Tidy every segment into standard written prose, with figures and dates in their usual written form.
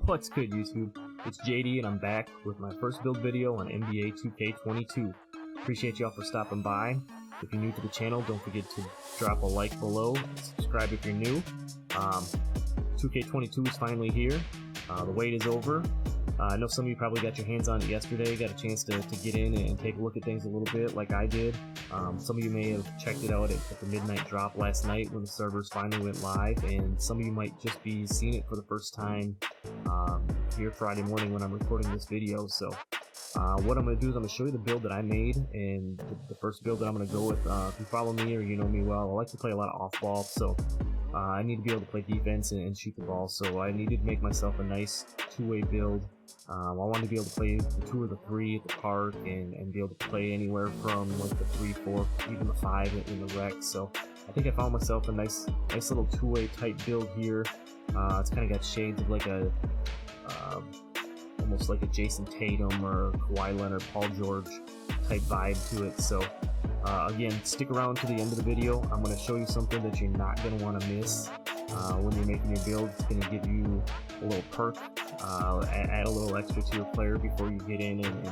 What's good, YouTube? It's JD and I'm back with my first build video on NBA 2K22. Appreciate y'all for stopping by. If you're new to the channel, don't forget to drop a like below and subscribe if you're new. 2K22 is finally here. The wait is over. I know some of you probably got your hands on it yesterday, got a chance to get in and take a look at things a little bit like I did. Some of you may have checked it out at the midnight drop last night when the servers finally went live, and some of you might just be seeing it for the first time here Friday morning when I'm recording this video. So what I'm going to do is I'm going to show you the build that I made, and the first build that I'm going to go with. If you follow me or you know me well, I like to play a lot of off-ball, so I need to be able to play defense and shoot the ball, so I needed to make myself a nice two-way build. I wanted to be able to play the 2 or the 3 at the park and be able to play anywhere from like the 3, 4, even the 5 in the rec. So I think I found myself a nice little two-way type build here. It's kind of got shades of like a almost like a Jayson Tatum or Kawhi Leonard, Paul George type vibe to it. So again, stick around to the end of the video. I'm going to show you something that you're not going to want to miss when you're making your build. It's going to give you a little perk, add a little extra to your player before you get in and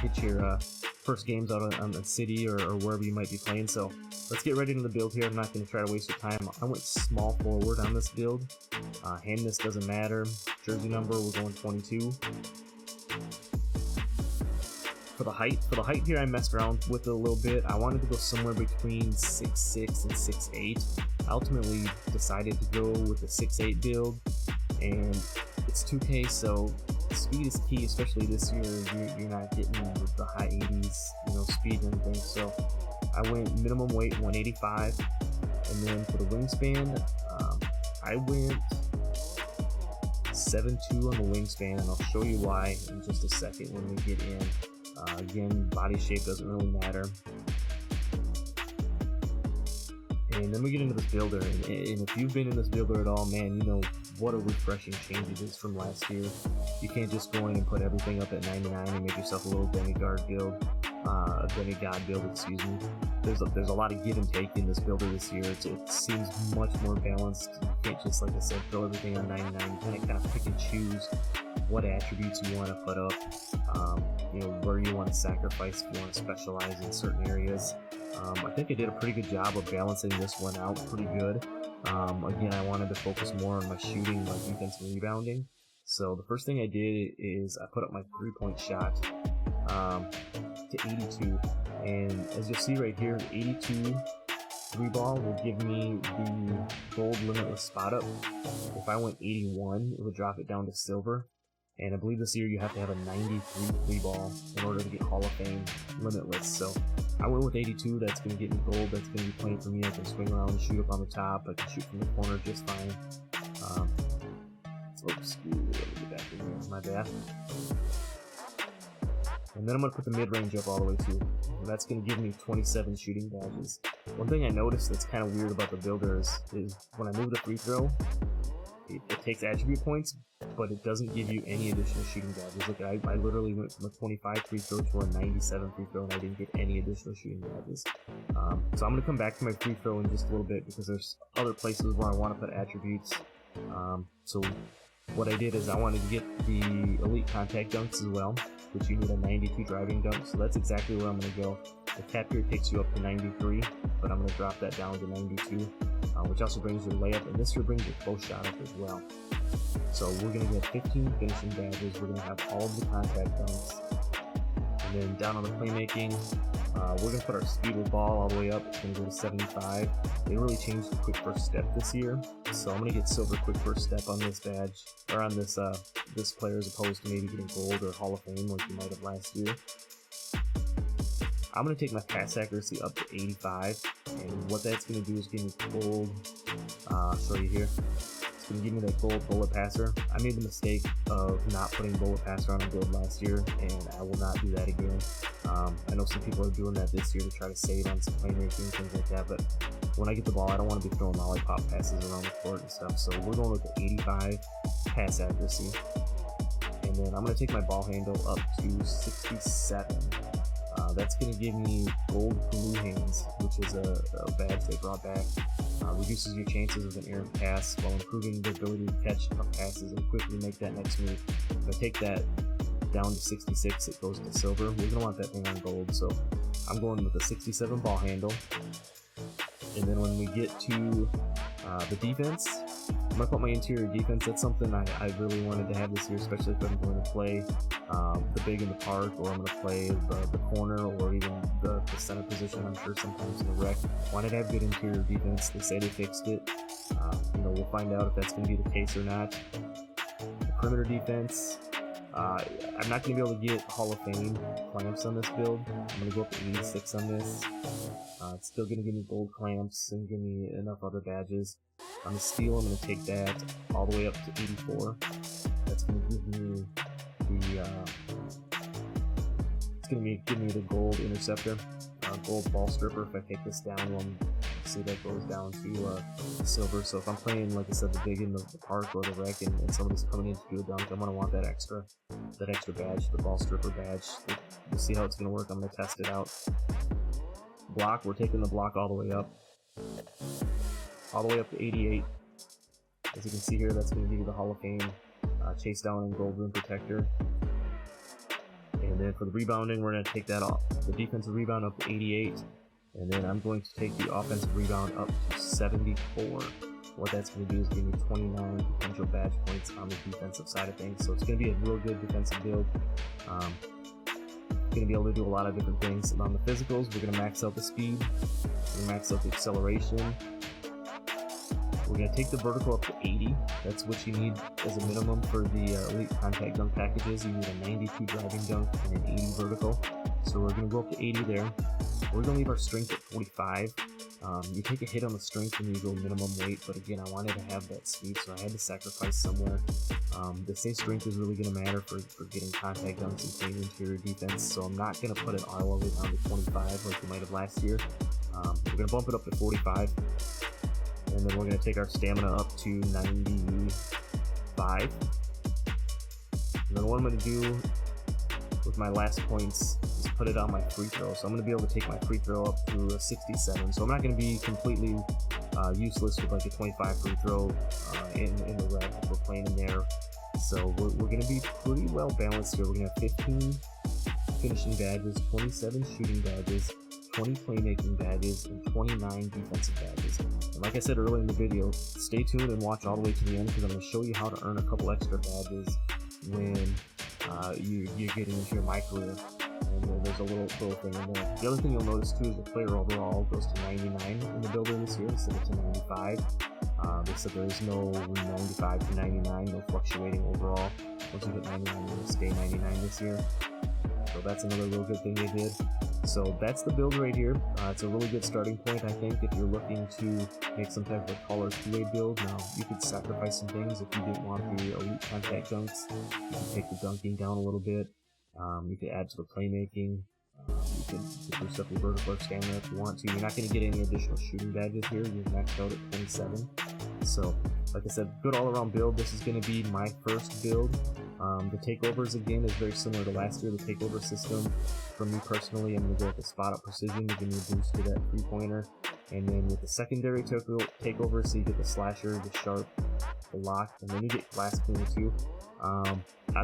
get your first games out on the city or wherever you might be playing. So let's get ready to the build here. I'm not going to try to waste your time. I went small forward on this build. Handness doesn't matter. Jersey number, we're going 22. For the height here, I messed around with it a little bit. I wanted to go somewhere between 6'6" and 6'8". I ultimately decided to go with the 6'8" build, and it's 2K, so speed is key, especially this year. You're not getting the high 80s, speed and everything. So I went minimum weight 185, and then for the wingspan, I went 7'2" on the wingspan, and I'll show you why in just a second when we get in. Again, body shape doesn't really matter. And then we get into this builder, and if you've been in this builder at all, man, you know what a refreshing change it is from last year. You can't just go in and put everything up at 99 and make yourself a little demigod build. Excuse me. There's a lot of give and take in this builder this year. It seems much more balanced. You can't just, like I said, throw everything on 99. You kind of pick and choose what attributes you want to put up, where you want to sacrifice if you want to specialize in certain areas. I think I did a pretty good job of balancing this one out pretty good. Again, I wanted to focus more on my shooting, my defense and rebounding. So the first thing I did is I put up my 3-point shot to 82, and as you'll see right here, the 82 3-ball will give me the gold limitless spot up. If I went 81, it would drop it down to silver. And I believe this year you have to have a 93 3-ball in order to get Hall of Fame limitless. So I went with 82. That's going to get me gold. That's going to be plenty for me. I can swing around and shoot up on the top. I can shoot from the corner just fine. Oops, let me get back in here. My bad. And then I'm going to put the mid-range up all the way too. And that's going to give me 27 shooting badges. One thing I noticed that's kind of weird about the builder is when I move the free throw, it takes attribute points, but it doesn't give you any additional shooting badges. Look, I literally went from a 25 free throw to a 97 free throw, and I didn't get any additional shooting badges. So I'm going to come back to my free throw in just a little bit because there's other places where I want to put attributes. So what I did is I wanted to get the elite contact dunks as well, which you need a 92 driving dunk, so that's exactly where I'm going to go. The cap here takes you up to 93, but I'm going to drop that down to 92, which also brings your layup, and this here brings your close shot up as well. So we're going to get 15 finishing badges, we're going to have all of the contact dunks, and then down on the playmaking, we're going to put our speed with ball all the way up. It's going to go to 75. They really changed the quick first step this year, so I'm going to get silver quick first step on this badge, or on this this player, as opposed to maybe getting gold or Hall of Fame like you might have last year. I'm going to take my pass accuracy up to 85, and what that's going to do is give me gold. I'll show you here. It's going to give me that gold bullet passer. I made the mistake of not putting bullet passer on a build last year, and I will not do that again. I know some people are doing that this year to try to save on some playmaking, things like that, but when I get the ball, I don't want to be throwing lollipop passes around the court and stuff, so we're going with the 85 pass accuracy. And then I'm going to take my ball handle up to 67. That's going to give me gold glue hands, which is a badge they brought back. reduces your chances of an errant pass while improving the ability to catch tough passes and quickly make that next move. If I take that down to 66, it goes to silver. We're going to want that thing on gold, so I'm going with a 67 ball handle. And then when we get to the defense, I'm going to put my interior defense. That's something I really wanted to have this year, especially if I'm going to play the big in the park, or I'm going to play the corner, or even the center position. I'm sure sometimes in the rec. Wanted to have good interior defense. They say they fixed it. We'll find out if that's going to be the case or not. The perimeter defense, I'm not going to be able to get Hall of Fame clamps on this build. I'm going to go up to 86 on this. It's still going to give me gold clamps and give me enough other badges. On the steel, I'm going to take that all the way up to 84. That's going to give me the gold interceptor, gold ball stripper. If I take this down, we'll see that goes down to silver. So if I'm playing, like I said, the big in the park or the rec, and somebody's coming in to do a dunk, I'm going to want that extra badge, the ball stripper badge. We'll see how it's going to work. I'm going to test it out. Block, we're taking the block all the way up to 88. As you can see here, that's going to give you the Hall of Fame chase down and gold rim protector. And then for the rebounding, we're going to take that off, the defensive rebound up to 88, and then I'm going to take the offensive rebound up to 74. What that's going to do is give me 29 potential badge points on the defensive side of things. So it's going to be a real good defensive build. Going to be able to do a lot of different things. And on the physicals, we're going to max out the speed, we're going to max out the acceleration. We're going to take the vertical up to 80. That's what you need as a minimum for the elite contact dunk packages. You need a 92 driving dunk and an 80 vertical. So we're going to go up to 80 there. We're going to leave our strength at 45. You take a hit on the strength when you go minimum weight, but again, I wanted to have that speed, so I had to sacrifice somewhere. They say strength is really going to matter for getting contact dunks and playing interior defense, so I'm not going to put it all the way down to 25 like we might have last year. We're going to bump it up to 45, and then we're going to take our stamina up to 95. And then what I'm going to do with my last points is put it on my free throw. So I'm going to be able to take my free throw up to a 67. So I'm not going to be completely useless with like a 25 free throw in the rec if we're playing in there. So we're going to be pretty well balanced here. We're going to have 15 finishing badges, 27 shooting badges, 20 playmaking badges, and 29 defensive badges. And like I said earlier in the video, stay tuned and watch all the way to the end, because I'm going to show you how to earn a couple extra badges when you're getting into your MyPlayer. And there's a little thing in there. The other thing you'll notice too is the player overall goes to 99 in the builder this year instead of to 95. They said there's no 95 to 99, no fluctuating overall. Once you hit 99, you'll stay 99 this year. So that's another real good thing they did. So that's the build right here. It's a really good starting point, I think, if you're looking to make some type of taller two-way build. Now, you could sacrifice some things if you didn't want the elite contact dunks. You could take the dunking down a little bit. You could add to the playmaking. You could boost up your vertical or stamina if you want to. You're not going to get any additional shooting badges here. You're maxed out at 27. So, like I said, good all-around build. This is going to be my first build. The takeovers, again, is very similar to last year. The takeover system, for me personally, I'm going to go with the spot-up precision to give me a boost to that three-pointer. And then with the secondary takeover, so you get the slasher, the sharp, the lock, and then you get glass cleaner too. I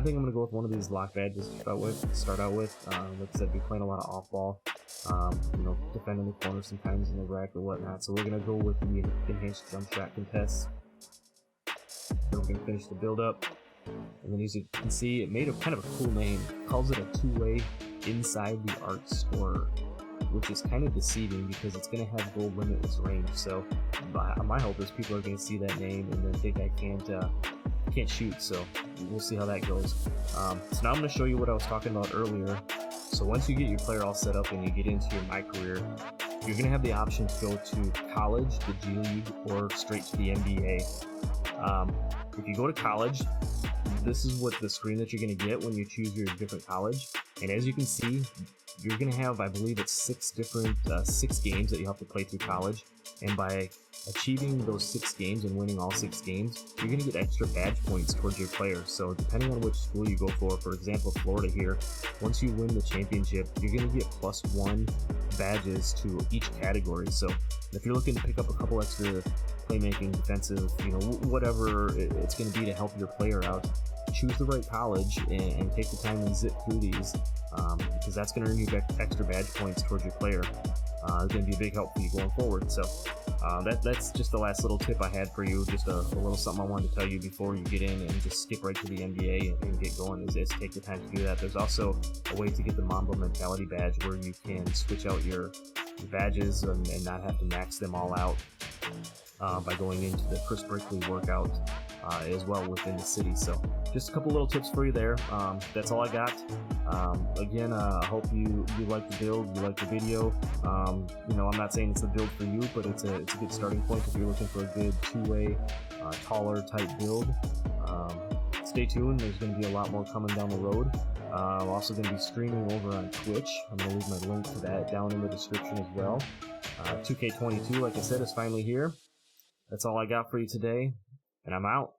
think I'm going to go with one of these lock badges to start out with. Like I said, we're playing a lot of off-ball, defending the corner sometimes in the rack or whatnot. So we're going to go with the enhanced jump shot contest. Then we're going to finish the build-up. And then as you can see, it made a kind of a cool name. It calls it a two-way inside the arc scorer, which is kind of deceiving because it's going to have gold limitless range. So my hope is people are going to see that name and then think I can't shoot. So we'll see how that goes. So now I'm going to show you what I was talking about earlier. So once you get your player all set up and you get into your MyCareer, you're going to have the option to go to college, the G League, or straight to the NBA. If you go to college, this is what the screen that you're going to get when you choose your different college. And as you can see, you're going to have, I believe it's 6 games that you have to play through college. And by achieving those 6 games and winning all 6 games, you're going to get extra badge points towards your player. So depending on which school you go for example, Florida here, once you win the championship, you're going to get +1 badges to each category. So if you're looking to pick up a couple extra playmaking, defensive, whatever it's going to be to help your player out, choose the right college and take the time and zip through these, because that's going to earn you extra badge points towards your player. It's going to be a big help for you going forward. So that's just the last little tip I had for you, just a little something I wanted to tell you before you get in and just skip right to the NBA and get going, is take the time to do that. There's also a way to get the Mamba Mentality badge where you can switch out your badges and not have to max them all out by going into the Chris Brickley workout as well within the city. So just a couple little tips for you there. That's all I got. Again, I hope you like the build, you like the video. I'm not saying it's a build for you, but it's a good starting point if you're looking for a good two-way, taller type build. Stay tuned. There's going to be a lot more coming down the road. I'm also going to be streaming over on Twitch. I'm going to leave my link to that down in the description as well. 2K22, like I said, is finally here. That's all I got for you today, and I'm out.